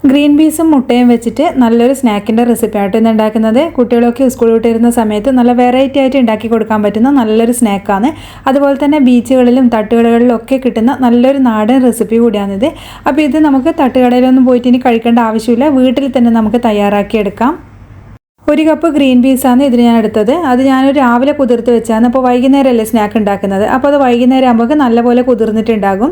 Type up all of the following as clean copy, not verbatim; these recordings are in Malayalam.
ഗ്രീൻ പീസും മുട്ടയും വെച്ചിട്ട് നല്ലൊരു സ്നാക്കിൻ്റെ റെസിപ്പി ആയിട്ട് ഇന്ന് ഉണ്ടാക്കുന്നത്. കുട്ടികളൊക്കെ സ്കൂൾ വിട്ടിരുന്ന സമയത്ത് നല്ല വെറൈറ്റി ആയിട്ട് ഉണ്ടാക്കി കൊടുക്കാൻ പറ്റുന്ന നല്ലൊരു സ്നാക്കാണ്. അതുപോലെ തന്നെ ബീച്ചുകളിലും തട്ടുകടകളിലും ഒക്കെ കിട്ടുന്ന നല്ലൊരു നാടൻ റെസിപ്പി കൂടിയാണിത്. അപ്പോൾ ഇത് നമുക്ക് തട്ടുകടയിലൊന്നും പോയിട്ട് ഇനി കഴിക്കേണ്ട ആവശ്യമില്ല, വീട്ടിൽ തന്നെ നമുക്ക് തയ്യാറാക്കിയെടുക്കാം. 1 കപ്പ് ഗ്രീൻ പീസാണ് ഇതിന് ഞാൻ എടുത്തത്. അത് ഞാൻ രാവിലെ കുതിർത്ത് വെച്ചാണ്. അപ്പോൾ വൈകുന്നേരമല്ലേ സ്നാക്ക് ഉണ്ടാക്കുന്നത്, അപ്പോൾ അത് വൈകുന്നേരം ആകുമ്പോൾ നല്ലപോലെ കുതിർന്നിട്ടുണ്ടാകും.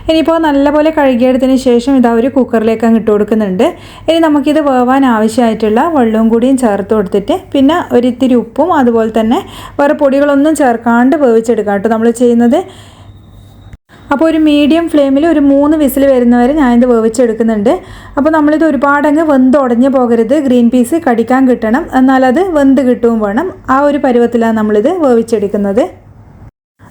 ഇനിയിപ്പോൾ നല്ലപോലെ കഴുകിയെടുത്തതിന് ശേഷം ഇതാ ഒരു കുക്കറിലേക്ക് അങ്ങ് ഇട്ട് കൊടുക്കുന്നുണ്ട്. ഇനി നമുക്കിത് വേവാൻ ആവശ്യമായിട്ടുള്ള വെള്ളവും കൂടിയും ചേർത്ത് കൊടുത്തിട്ട് പിന്നെ ഒരിത്തിരി ഉപ്പും അതുപോലെ തന്നെ വേറെ പൊടികളൊന്നും ചേർക്കാണ്ട് വേവിച്ചെടുക്കാം കേട്ടോ നമ്മൾ ചെയ്യുന്നത്. അപ്പോൾ ഒരു മീഡിയം ഫ്ലെയിമിൽ ഒരു 3 വിസിൽ വരുന്നവരെ ഞാനിത് വേവിച്ചെടുക്കുന്നുണ്ട്. അപ്പോൾ നമ്മളിത് ഒരുപാടങ്ങ് വെന്ത് ഉടഞ്ഞു പോകരുത്, ഗ്രീൻ പീസ് കടിക്കാൻ കിട്ടണം, എന്നാലത് വെന്ത് കിട്ടുകയും വേണം. ആ ഒരു പരുവത്തിലാണ് നമ്മളിത് വേവിച്ചെടുക്കുന്നത്.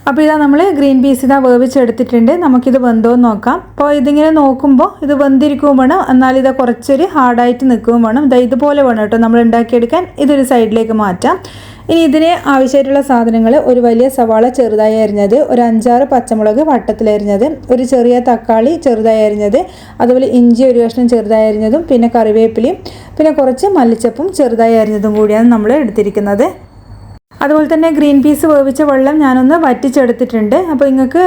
അപ്പോൾ ഇതാ നമ്മൾ ഗ്രീൻ പീസ് ഇതാ വേവിച്ചെടുത്തിട്ടുണ്ട്. നമുക്കിത് വെന്തോന്ന് നോക്കാം. അപ്പോൾ ഇതിങ്ങനെ നോക്കുമ്പോൾ ഇത് വെന്തിരിക്കുകയും വേണം, എന്നാൽ ഇത് കുറച്ചൊരു ഹാർഡായിട്ട് നിൽക്കുകയും വേണം. ഇതുപോലെ വേണം കേട്ടോ നമ്മൾ ഉണ്ടാക്കിയെടുക്കാൻ. ഇതൊരു സൈഡിലേക്ക് മാറ്റാം. ഇനി ഇതിന് ആവശ്യമായിട്ടുള്ള സാധനങ്ങൾ: ഒരു വലിയ സവാള ചെറുതായി അരിഞ്ഞത്, ഒരു 5-6 പച്ചമുളക് വട്ടത്തിലരിഞ്ഞത്, ഒരു ചെറിയ തക്കാളി ചെറുതായി അരിഞ്ഞത്, അതുപോലെ ഇഞ്ചി ഒരു കഷ്ണം ചെറുതായി അരിഞ്ഞതും, പിന്നെ കറിവേപ്പിലയും, പിന്നെ കുറച്ച് മല്ലിച്ചപ്പും ചെറുതായി അരിഞ്ഞതും കൂടിയാണ് നമ്മൾ എടുത്തിരിക്കുന്നത്. അതുപോലെ തന്നെ ഗ്രീൻ പീസ് വേവിച്ച വെള്ളം ഞാനൊന്ന് വറ്റിച്ചെടുത്തിട്ടുണ്ട്. അപ്പോൾ നിങ്ങൾക്ക്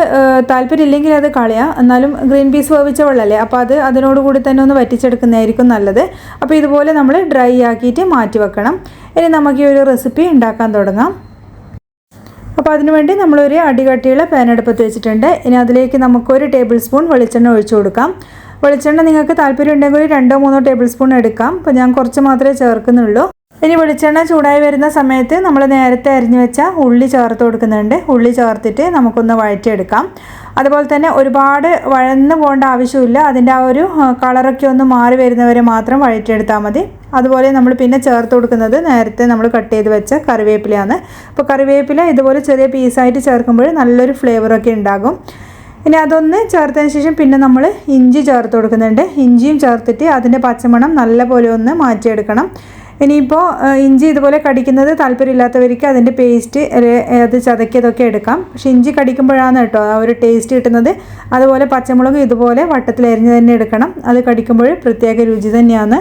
താല്പര്യമില്ലെങ്കിൽ അത് കളയാം, എന്നാലും ഗ്രീൻ പീസ് വേവിച്ച വെള്ളമല്ലേ, അപ്പോൾ അതിനോട് കൂടി തന്നെ ഒന്ന് വറ്റിച്ചെടുക്കുന്നതായിരിക്കും നല്ലത്. അപ്പോൾ ഇതുപോലെ നമ്മൾ ഡ്രൈ ആക്കിയിട്ട് മാറ്റി വെക്കണം. ഇനി നമുക്ക് ഈ ഒരു റെസിപ്പി ഉണ്ടാക്കാൻ തുടങ്ങാം. അപ്പോൾ അതിനുവേണ്ടി നമ്മളൊരു അടികട്ടിയുള്ള പാൻ അടുപ്പത്ത് വെച്ചിട്ടുണ്ട്. ഇനി അതിലേക്ക് നമുക്കൊരു 1 ടേബിൾ സ്പൂൺ വെളിച്ചെണ്ണ ഒഴിച്ചു കൊടുക്കാം. വെളിച്ചെണ്ണ നിങ്ങൾക്ക് താല്പര്യം ഉണ്ടെങ്കിൽ 2-3 ടേബിൾ സ്പൂൺ എടുക്കാം. അപ്പോൾ ഞാൻ കുറച്ച് മാത്രമേ ചേർക്കുന്നുള്ളൂ. ഇനി വെളിച്ചെണ്ണ ചൂടായി വരുന്ന സമയത്ത് നമ്മൾ നേരത്തെ അരിഞ്ഞു വെച്ച ഉള്ളി ചേർത്ത് കൊടുക്കുന്നുണ്ട്. ഉള്ളി ചേർത്തിട്ട് നമുക്കൊന്ന് വഴറ്റിയെടുക്കാം. അതുപോലെ തന്നെ ഒരുപാട് വഴന്ന് പോകേണ്ട ആവശ്യമില്ല, അതിൻ്റെ ആ ഒരു കളറൊക്കെ ഒന്ന് മാറി വരുന്നവരെ മാത്രം വഴറ്റിയെടുത്താൽ മതി. അതുപോലെ നമ്മൾ പിന്നെ ചേർത്ത് കൊടുക്കുന്നത് നേരത്തെ നമ്മൾ കട്ട് ചെയ്ത് വെച്ച കറിവേപ്പിലയാണ്. അപ്പോൾ കറിവേപ്പില ഇതുപോലെ ചെറിയ പീസായിട്ട് ചേർക്കുമ്പോൾ നല്ലൊരു ഫ്ലേവറൊക്കെ ഉണ്ടാകും. ഇനി അതൊന്ന് ചേർത്തതിന് ശേഷം പിന്നെ നമ്മൾ ഇഞ്ചി ചേർത്ത് കൊടുക്കുന്നുണ്ട്. ഇഞ്ചിയും ചേർത്തിട്ട് അതിൻ്റെ പച്ചമണം നല്ലപോലെ ഒന്ന് മാറ്റിയെടുക്കണം. ഇനിയിപ്പോൾ ഇഞ്ചി ഇതുപോലെ കടിക്കുന്നത് താല്പര്യമില്ലാത്തവർക്ക് അതിൻ്റെ പേസ്റ്റ് അത് ചതക്കിയതൊക്കെ എടുക്കാം. പക്ഷേ ഇഞ്ചി കടിക്കുമ്പോഴാണ് കേട്ടോ ആ ഒരു ടേസ്റ്റ് കിട്ടുന്നത്. അതുപോലെ പച്ചമുളക് ഇതുപോലെ വട്ടത്തിലരിഞ്ഞ് തന്നെ എടുക്കണം, അത് കടിക്കുമ്പോൾ പ്രത്യേക രുചി തന്നെയാണ്.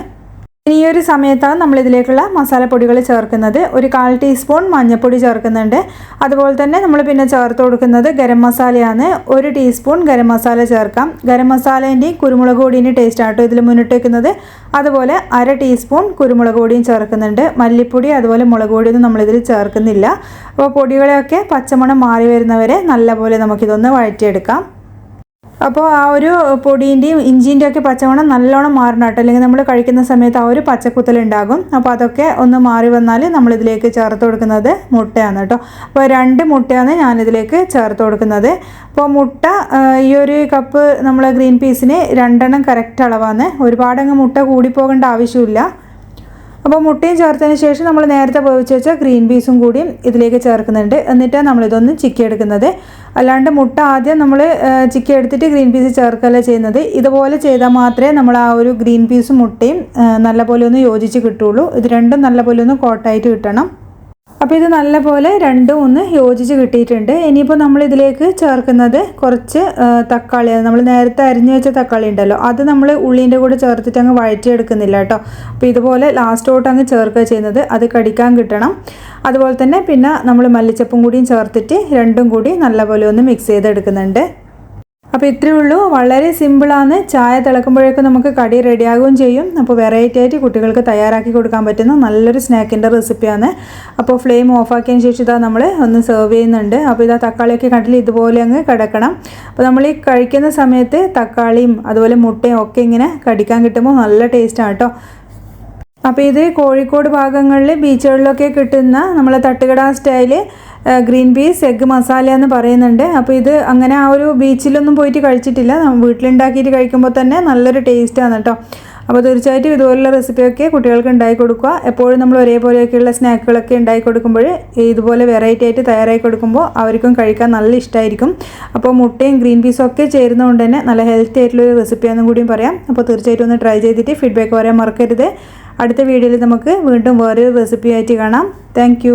ഈ ഒരു സമയത്താണ് നമ്മളിതിലേക്കുള്ള മസാലപ്പൊടികൾ ചേർക്കുന്നത്. ഒരു 1/4 ടീസ്പൂൺ മഞ്ഞൾപ്പൊടി ചേർക്കുന്നുണ്ട്. അതുപോലെ തന്നെ നമ്മൾ പിന്നെ ചേർത്ത് കൊടുക്കുന്നത് ഗരം മസാലയാണ്. 1 ടീസ്പൂൺ ഗരം മസാല ചേർക്കാം. ഗരം മസാലേൻ്റെയും കുരുമുളക് പൊടിൻ്റെ ടേസ്റ്റ് ആട്ടോ ഇതിൽ മുന്നിട്ട് വെക്കുന്നത്. അതുപോലെ 1/2 ടീസ്പൂൺ കുരുമുളക് പൊടിയും ചേർക്കുന്നുണ്ട്. മല്ലിപ്പൊടി അതുപോലെ മുളക് പൊടിയൊന്നും നമ്മളിതിൽ ചേർക്കുന്നില്ല. അപ്പോൾ പൊടികളെയൊക്കെ പച്ചമണം മാറി വരുന്നവരെ നല്ലപോലെ നമുക്കിതൊന്ന് വഴറ്റിയെടുക്കാം. അപ്പോൾ ആ ഒരു പൊടീൻ്റെയും ഇഞ്ചിൻ്റെയും ഒക്കെ പച്ചമണം നല്ലോണം മാറണം കേട്ടോ, അല്ലെങ്കിൽ നമ്മൾ കഴിക്കുന്ന സമയത്ത് ആ ഒരു പച്ചക്കുത്തലുണ്ടാകും. അപ്പോൾ അതൊക്കെ ഒന്ന് മാറി വന്നാൽ നമ്മളിതിലേക്ക് ചേർത്ത് കൊടുക്കുന്നത് മുട്ടയാണ് കേട്ടോ. അപ്പോൾ 2 മുട്ടയാണ് ഞാനിതിലേക്ക് ചേർത്ത് കൊടുക്കുന്നത്. അപ്പോൾ മുട്ട ഈ ഒരു കപ്പ് നമ്മൾ ഗ്രീൻ പീസിന് 2 എണ്ണം കറക്റ്റ് അളവാണ്. ഒരുപാടങ്ങ് മുട്ട കൂടിപ്പോകേണ്ട ആവശ്യമില്ല. അപ്പോൾ മുട്ടയും ചേർത്തതിന് ശേഷം നമ്മൾ നേരത്തെ വേവിച്ച് വെച്ച ഗ്രീൻ പീസും കൂടിയും ഇതിലേക്ക് ചേർക്കുന്നുണ്ട്. എന്നിട്ടാണ് നമ്മളിതൊന്ന് ചിക്കി എടുക്കുന്നത്. അല്ലാണ്ട് മുട്ട ആദ്യം നമ്മൾ ചിക്കി എടുത്തിട്ട് ഗ്രീൻ പീസ് ചേർക്കല്ല ചെയ്യുന്നത്. ഇതുപോലെ ചെയ്താൽ മാത്രമേ നമ്മൾ ആ ഒരു ഗ്രീൻ പീസും മുട്ടയും നല്ലപോലെ ഒന്ന് യോജിച്ച് കിട്ടുള്ളൂ. ഇത് രണ്ടും നല്ലപോലെ ഒന്ന് കോട്ടായിട്ട് കിട്ടണം. അപ്പോൾ ഇത് നല്ലപോലെ രണ്ടും ഒന്ന് യോജിച്ച് കിട്ടിയിട്ടുണ്ട്. ഇനിയിപ്പോൾ നമ്മളിതിലേക്ക് ചേർക്കുന്നത് കുറച്ച് തക്കാളിയാണ്. നമ്മൾ നേരത്തെ അരിഞ്ഞു വെച്ച തക്കാളി ഉണ്ടല്ലോ, അത് നമ്മൾ ഉള്ളീൻ്റെ കൂടെ ചേർത്തിട്ട് അങ്ങ് വഴറ്റിയെടുക്കുന്നില്ല കേട്ടോ. അപ്പോൾ ഇതുപോലെ ലാസ്റ്റോട്ട് അങ്ങ് ചേർക്കുക ചെയ്യുന്നത്, അത് കടിക്കാൻ കിട്ടണം. അതുപോലെ തന്നെ പിന്നെ നമ്മൾ മല്ലിച്ചപ്പും കൂടിയും ചേർത്തിട്ട് രണ്ടും കൂടി നല്ലപോലെ ഒന്ന് മിക്സ് ചെയ്തെടുക്കുന്നുണ്ട്. അപ്പോൾ ഇത്രയേ ഉള്ളൂ, വളരെ സിമ്പിളാണ്. ചായ തിളക്കുമ്പോഴേക്കും നമുക്ക് കടി റെഡിയാകുകയും ചെയ്യും. അപ്പോൾ വെറൈറ്റി ആയിട്ട് കുട്ടികൾക്ക് തയ്യാറാക്കി കൊടുക്കാൻ പറ്റുന്ന നല്ലൊരു സ്നാക്കിൻ്റെ റെസിപ്പിയാണ്. അപ്പോൾ ഫ്ലെയിം ഓഫാക്കിയതിന് ശേഷം ഇതാ നമ്മൾ ഒന്ന് സെർവ് ചെയ്യുന്നുണ്ട്. അപ്പോൾ ഇതാ തക്കാളിയൊക്കെ കണ്ടില്ല, ഇതുപോലെ അങ്ങ് കിടക്കണം. അപ്പോൾ നമ്മൾ ഈ കഴിക്കുന്ന സമയത്ത് തക്കാളിയും അതുപോലെ മുട്ടയും ഒക്കെ ഇങ്ങനെ കടിക്കാൻ കിട്ടുമ്പോൾ നല്ല ടേസ്റ്റാണ് കേട്ടോ. അപ്പോൾ ഇത് കോഴിക്കോട് ഭാഗങ്ങളിൽ ബീച്ചുകളിലൊക്കെ കിട്ടുന്ന നമ്മളെ തട്ടുകട style green peas egg masala എന്ന് പറയുന്നുണ്ട്. അപ്പോൾ ഇത് അങ്ങനെ ആ ഒരു ബീച്ചിലൊന്നും പോയിട്ട് കഴിച്ചിട്ടില്ല, വീട്ടിലുണ്ടാക്കിയിട്ട് കഴിക്കുമ്പോൾ തന്നെ നല്ലൊരു ടേസ്റ്റാണ് കേട്ടോ. അപ്പോൾ തീർച്ചയായിട്ടും ഇതുപോലുള്ള റെസിപ്പിയൊക്കെ കുട്ടികൾക്ക് ഉണ്ടാക്കി കൊടുക്കുക. എപ്പോഴും നമ്മൾ ഒരേപോലെയൊക്കെയുള്ള സ്നാക്കുകളൊക്കെ ഉണ്ടാക്കി കൊടുക്കുമ്പോൾ ഇതുപോലെ വെറൈറ്റി ആയിട്ട് തയ്യാറാക്കി കൊടുക്കുമ്പോൾ അവർക്കും കഴിക്കാൻ നല്ല ഇഷ്ടമായിരിക്കും. അപ്പോൾ മുട്ടയും ഗ്രീൻ പീസും ഒക്കെ ചേരുന്നതുകൊണ്ട് തന്നെ നല്ല ഹെൽത്തി ആയിട്ടുള്ളൊരു റെസിപ്പിയാണെന്നും കൂടിയും പറയാം. അപ്പോൾ തീർച്ചയായിട്ടും ഒന്ന് ട്രൈ ചെയ്തിട്ട് ഫീഡ്ബാക്ക് പറയാൻ മറക്കരുത്. അടുത്ത വീഡിയോയിൽ നമുക്ക് വീണ്ടും വേറൊരു റെസിപ്പി ആയിട്ട് കാണാം. താങ്ക്